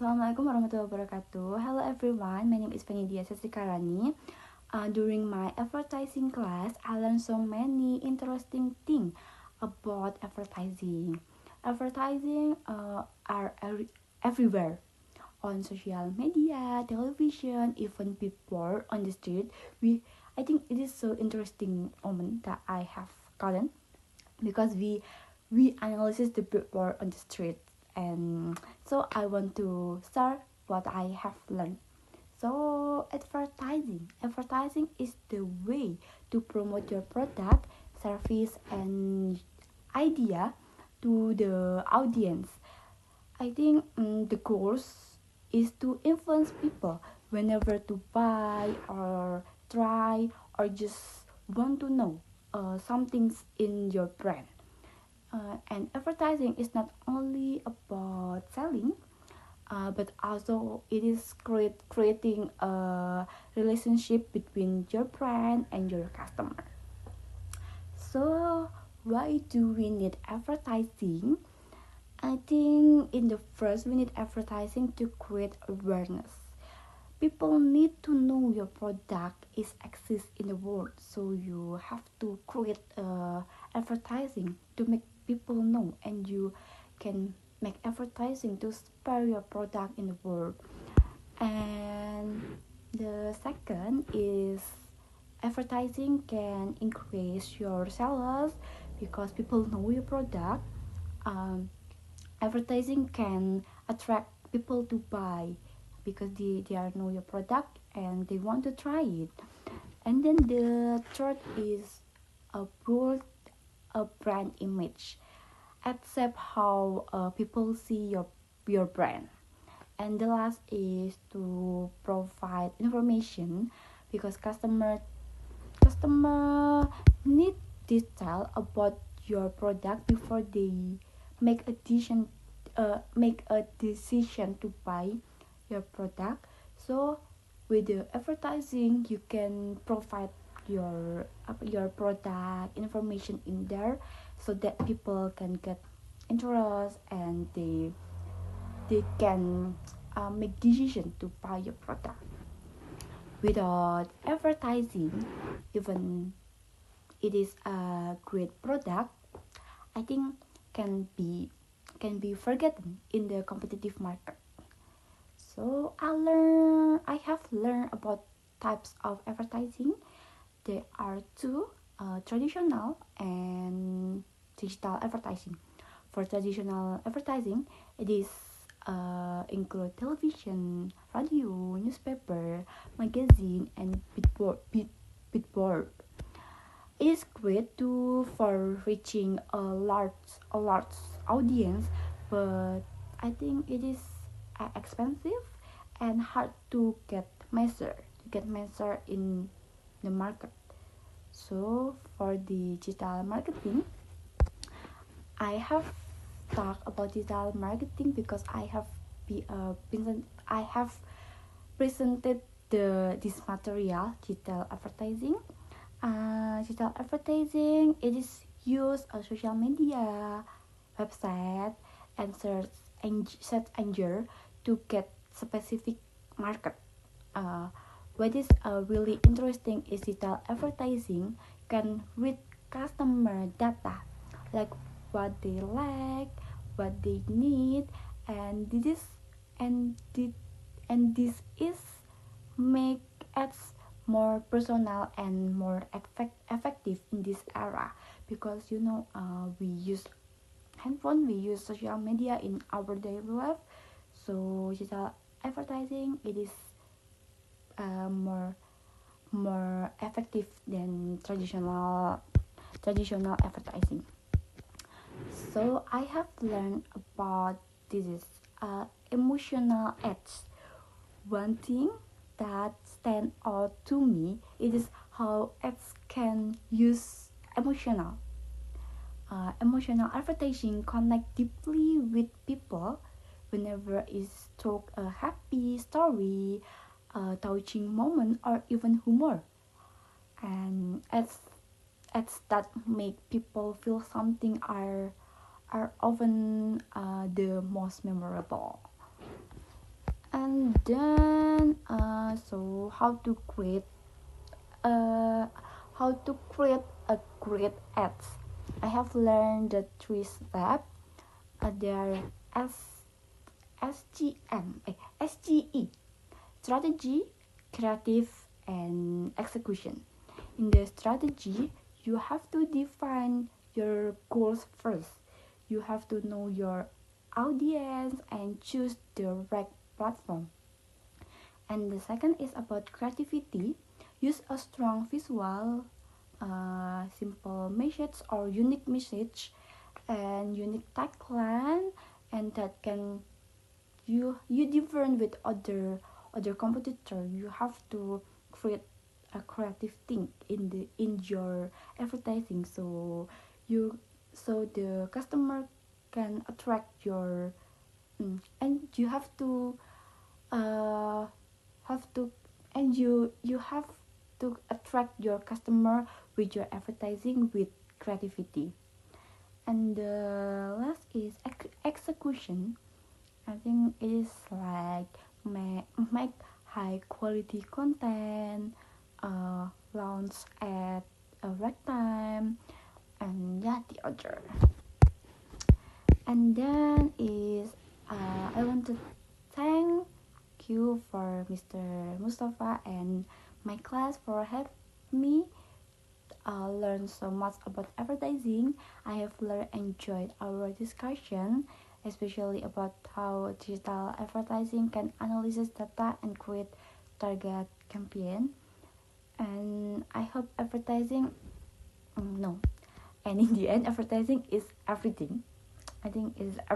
Assalamualaikum warahmatullahi wabarakatuh. Hello everyone, my name is Fenidia Sasikarani. During my advertising class, I learned so many interesting things about advertising. Advertising are everywhere on social media, television, even people on the street. I think it is so interesting moment that I have gotten because we analyze the people on the street, and so I want to share what I have learned. So advertising is the way to promote your product, service, and idea to the audience. I think the goals is to influence people whenever to buy or try or just want to know some things in your brand. And advertising is not only about selling, but also it is creating a relationship between your brand and your customer. So why do we need advertising? I think in the first we need advertising to create awareness. People need to know your product is exists in the world, so you have to create advertising to make people know, and you can make advertising to spread your product in the world. And the second is advertising can increase your sales because people know your product. um, Advertising can attract people to buy because they are know your product and they want to try it. And then the third is a build a brand image, accept how people see your brand. And the last is to provide information because customer need detail about your product before they make a decision to buy your product. So with the advertising you can provide your product information in there so that people can get interest and they can make decision to buy your product. Without advertising, even it is a great product, I think can be forgotten in the competitive market. So I have learned about types of advertising. There are two, traditional and digital advertising. For traditional advertising, it is include television, radio, newspaper, magazine, and billboard. It is great to for reaching a large audience, but I think it is expensive and hard to get measure in the market. So for digital marketing, I have talked about digital marketing because I have presented this material digital advertising. Digital advertising, it is use a social media, website, and search engine to get specific market. What is really interesting is digital advertising can read customer data, like what they like, what they need, and this is make ads more personal and more effective in this era because we use handphone, we use social media in our daily life. So digital advertising, it is more effective than traditional advertising. So I have learned about this is emotional ads. One thing that stand out to me is how ads can use emotional advertising connect deeply with people whenever it's told a happy story, a touching moment, or even humor. And ads that make people feel something are often the most memorable. then so uh, how to create a great ads. I have learned the 3 steps. There S SGE, strategy, creative, and execution. In the strategy, you have to define your goals first. You have to know your audience and choose the right platform. And the second is about creativity. Use a strong visual, simple message or unique message, and unique tagline, and that can you different with other competitor. You have to create a creative thing in your advertising, so you so the customer can attract your and you uh have to and you have to attract your customer with your advertising with creativity. And the last is execution. I think it is like make high quality content, launch at a right time, and yeah, the other. And then is I want to thank you for Mr. Mustafa and my class for helping me learn so much about advertising. I have enjoyed our discussion, especially about how digital advertising can analyze data and create target campaign. And I hope advertising, no, and in the end, advertising is everything. I think is